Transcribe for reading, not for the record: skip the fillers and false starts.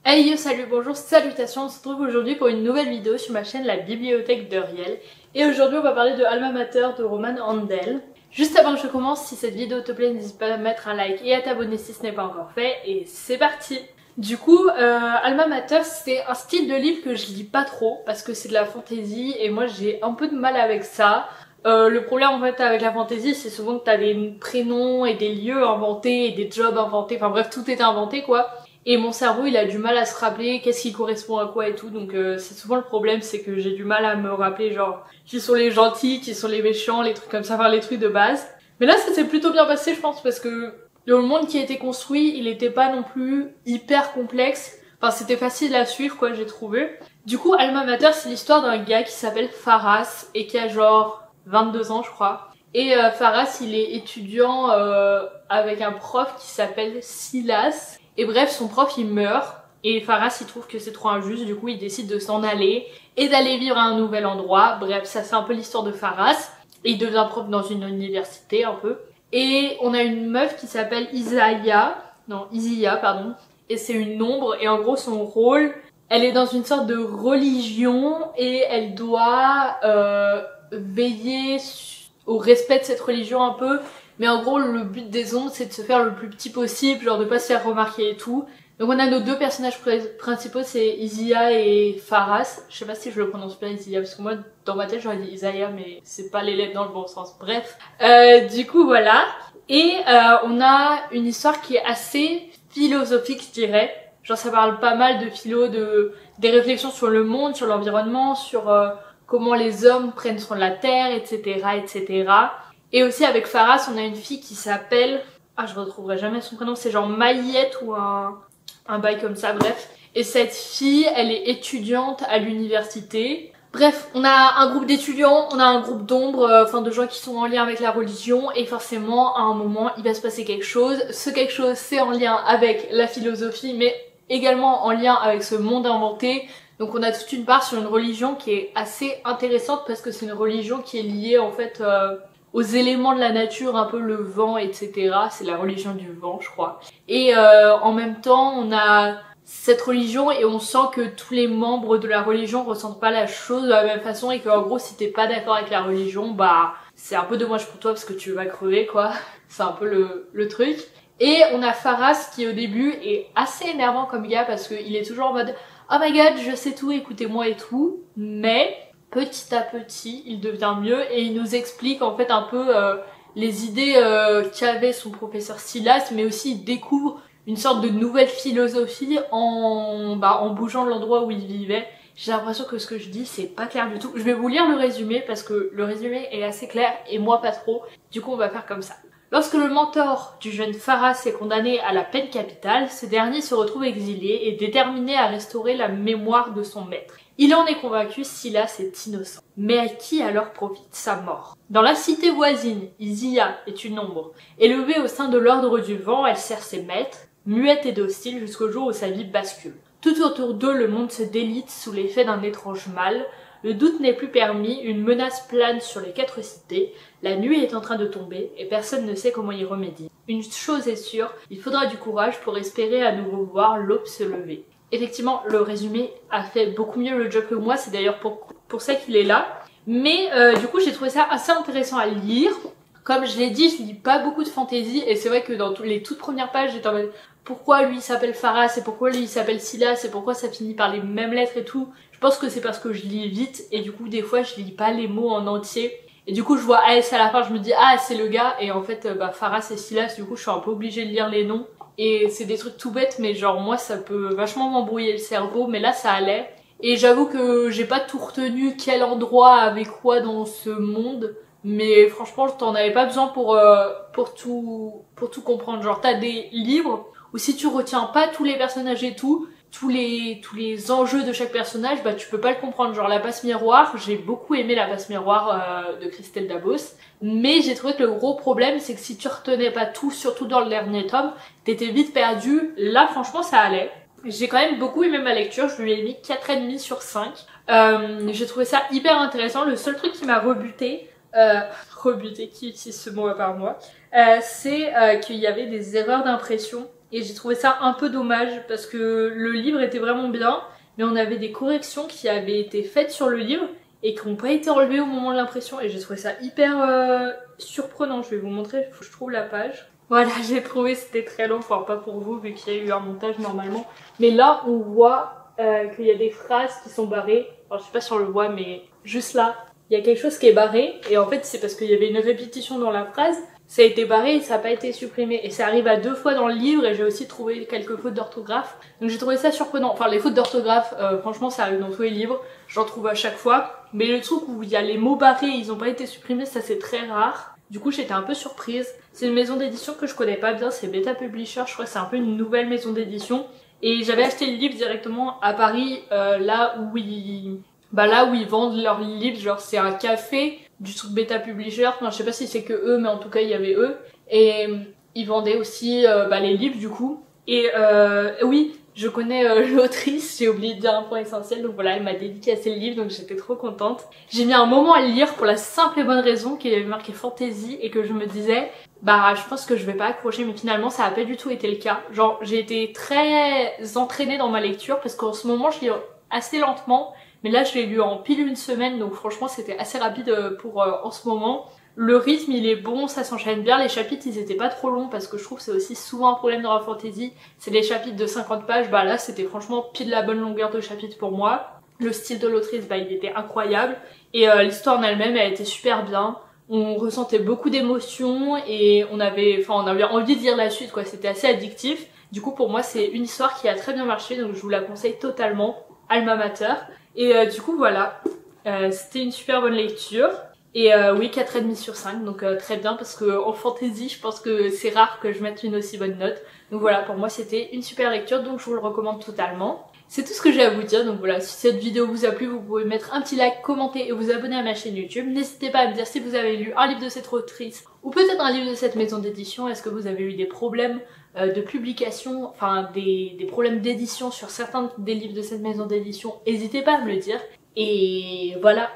Hey yo, salut, bonjour, salutations, on se retrouve aujourd'hui pour une nouvelle vidéo sur ma chaîne La Bibliothèque de Riel. Et aujourd'hui on va parler de Alma Mater de Roman Handel. Juste avant que je commence, si cette vidéo te plaît, n'hésite pas à mettre un like et à t'abonner si ce n'est pas encore fait. Et c'est parti! Du coup, Alma Mater c'est un style de livre que je lis pas trop parce que c'est de la fantasy et moi j'ai un peu de mal avec ça. Le problème en fait avec la fantasy c'est souvent que t'as des prénoms et des lieux inventés et des jobs inventés, enfin bref tout est inventé quoi. Et mon cerveau il a du mal à se rappeler qu'est-ce qui correspond à quoi et tout, donc c'est souvent le problème, c'est que j'ai du mal à me rappeler genre qui sont les gentils, qui sont les méchants, les trucs comme ça, enfin les trucs de base. Mais là ça s'est plutôt bien passé je pense parce que le monde qui a été construit il était pas non plus hyper complexe, enfin c'était facile à suivre quoi j'ai trouvé. Du coup Alma Mater c'est l'histoire d'un gars qui s'appelle Faras et qui a genre 22 ans je crois. Et Faras il est étudiant avec un prof qui s'appelle Silas. Et bref, son prof il meurt et Faras il trouve que c'est trop injuste, du coup il décide de s'en aller et d'aller vivre à un nouvel endroit. Bref, ça c'est un peu l'histoire de Faras. Et il devient prof dans une université un peu. Et on a une meuf qui s'appelle Isiya, pardon. Et c'est une ombre et en gros son rôle, elle est dans une sorte de religion et elle doit veiller au respect de cette religion un peu. Mais en gros le but des ombres c'est de se faire le plus petit possible, genre de pas se faire remarquer et tout. Donc on a nos deux personnages principaux, c'est Isiya et Faras. Je sais pas si je le prononce bien Isiya parce que moi dans ma tête j'aurais dit Isaiah mais c'est pas les lettres dans le bon sens. Bref, du coup voilà. Et on a une histoire qui est assez philosophique je dirais. Genre ça parle pas mal de philo, des réflexions sur le monde, sur l'environnement, sur comment les hommes prennent soin de la terre, etc. etc. Et aussi avec Faras, on a une fille qui s'appelle... Ah, je retrouverai jamais son prénom, c'est genre Maïette ou un bail comme ça, bref. Et cette fille, elle est étudiante à l'université. Bref, on a un groupe d'étudiants, on a un groupe d'ombres, enfin de gens qui sont en lien avec la religion. Et forcément, à un moment, il va se passer quelque chose. Ce quelque chose, c'est en lien avec la philosophie, mais également en lien avec ce monde inventé. Donc on a toute une part sur une religion qui est assez intéressante parce que c'est une religion qui est liée en fait... aux éléments de la nature, un peu le vent, etc. C'est la religion du vent, je crois. Et en même temps, on a cette religion et on sent que tous les membres de la religion ressentent pas la chose de la même façon et qu'en gros, si t'es pas d'accord avec la religion, bah c'est un peu dommage pour toi parce que tu vas crever, quoi. C'est un peu le truc. Et on a Faras qui au début est assez énervant comme gars parce qu'il est toujours en mode « Oh my god, je sais tout, écoutez-moi et tout », mais... petit à petit, il devient mieux et il nous explique en fait un peu les idées qu'avait son professeur Silas, mais aussi il découvre une sorte de nouvelle philosophie en bougeant de l'endroit où il vivait. J'ai l'impression que ce que je dis c'est pas clair du tout. Je vais vous lire le résumé parce que le résumé est assez clair et moi pas trop. Du coup on va faire comme ça. Lorsque le mentor du jeune Faras est condamné à la peine capitale, ce dernier se retrouve exilé et déterminé à restaurer la mémoire de son maître. Il en est convaincu, Silas est innocent. Mais à qui alors profite sa mort? Dans la cité voisine, Isiya est une ombre. Élevée au sein de l'ordre du vent, elle sert ses maîtres, muette et docile jusqu'au jour où sa vie bascule. Tout autour d'eux, le monde se délite sous l'effet d'un étrange mal. Le doute n'est plus permis, une menace plane sur les 4 cités. La nuit est en train de tomber et personne ne sait comment y remédier. Une chose est sûre, il faudra du courage pour espérer à nouveau voir l'aube se lever. Effectivement, le résumé a fait beaucoup mieux le job que moi, c'est d'ailleurs pour ça qu'il est là. Mais du coup, j'ai trouvé ça assez intéressant à lire. Comme je l'ai dit, je lis pas beaucoup de fantasy et c'est vrai que dans les toutes premières pages, j'étais en mode pourquoi lui il s'appelle Faras et pourquoi lui il s'appelle Silas et pourquoi ça finit par les mêmes lettres et tout. Je pense que c'est parce que je lis vite et du coup, des fois, je lis pas les mots en entier. Et du coup, je vois AS à la fin, je me dis ah, c'est le gars. Et en fait, Faras et Silas, du coup, je suis un peu obligée de lire les noms. Et c'est des trucs tout bêtes mais genre moi ça peut vachement m'embrouiller le cerveau, mais là ça allait. Et j'avoue que j'ai pas tout retenu quel endroit avait quoi dans ce monde, mais franchement t'en avais pas besoin pour tout comprendre. Genre t'as des livres où si tu retiens pas tous les personnages et tout, tous les enjeux de chaque personnage, bah tu peux pas le comprendre. Genre la passe miroir, j'ai beaucoup aimé la passe miroir de Christelle Dabos, mais j'ai trouvé que le gros problème c'est que si tu retenais pas tout, surtout dans le dernier tome, t'étais vite perdu. Là franchement ça allait. J'ai quand même beaucoup aimé ma lecture, je lui ai mis 4,5 sur 5. J'ai trouvé ça hyper intéressant. Le seul truc qui m'a rebuté, qui utilise ce mot à part moi, c'est qu'il y avait des erreurs d'impression et j'ai trouvé ça un peu dommage parce que le livre était vraiment bien, mais on avait des corrections qui avaient été faites sur le livre et qui n'ont pas été enlevées au moment de l'impression, et j'ai trouvé ça hyper surprenant. Je vais vous montrer, il faut que je trouve la page. Voilà, j'ai trouvé, c'était très long, enfin pas pour vous vu qu'il y a eu un montage normalement, mais là on voit qu'il y a des phrases qui sont barrées. Alors je sais pas si on le voit, mais juste là il y a quelque chose qui est barré, et en fait c'est parce qu'il y avait une répétition dans la phrase, ça a été barré et ça n'a pas été supprimé, et ça arrive à 2 fois dans le livre, et j'ai aussi trouvé quelques fautes d'orthographe, donc j'ai trouvé ça surprenant. Enfin les fautes d'orthographe, franchement ça arrive dans tous les livres, j'en trouve à chaque fois, mais le truc où il y a les mots barrés et ils n'ont pas été supprimés, ça c'est très rare. Du coup j'étais un peu surprise. C'est une maison d'édition que je connais pas bien, c'est Beta Publisher, je crois que c'est un peu une nouvelle maison d'édition, et j'avais acheté le livre directement à Paris, là où ils vendent leurs livres, genre c'est un café du truc Beta Publisher, enfin je sais pas si c'est que eux, mais en tout cas il y avait eux, et ils vendaient aussi les livres du coup, et oui, je connais l'autrice, j'ai oublié de dire un point essentiel, donc voilà, elle m'a dédicacé le livre, donc j'étais trop contente. J'ai mis un moment à le lire pour la simple et bonne raison qu'il y avait marqué fantasy, et que je me disais, je pense que je vais pas accrocher, mais finalement ça a pas du tout été le cas. Genre j'ai été très entraînée dans ma lecture, parce qu'en ce moment je lis assez lentement, mais là je l'ai lu en pile une semaine, donc franchement c'était assez rapide pour en ce moment. Le rythme il est bon, ça s'enchaîne bien, les chapitres ils étaient pas trop longs, parce que je trouve que c'est aussi souvent un problème dans la fantasy, c'est les chapitres de 50 pages, là c'était franchement pile la bonne longueur de chapitre pour moi. Le style de l'autrice il était incroyable, et l'histoire en elle-même elle était super bien. On ressentait beaucoup d'émotions et on avait envie de lire la suite quoi, c'était assez addictif. Du coup pour moi c'est une histoire qui a très bien marché, donc je vous la conseille totalement, Alma Mater. Et du coup voilà, c'était une super bonne lecture. Et oui, 4,5 sur 5, donc très bien, parce que en fantasy je pense que c'est rare que je mette une aussi bonne note. Donc voilà, pour moi c'était une super lecture, donc je vous le recommande totalement. C'est tout ce que j'ai à vous dire, donc voilà, si cette vidéo vous a plu, vous pouvez mettre un petit like, commenter et vous abonner à ma chaîne YouTube. N'hésitez pas à me dire si vous avez lu un livre de cette autrice ou peut-être un livre de cette maison d'édition. Est-ce que vous avez eu des problèmes de publication, enfin des problèmes d'édition sur certains des livres de cette maison d'édition? N'hésitez pas à me le dire. Et voilà.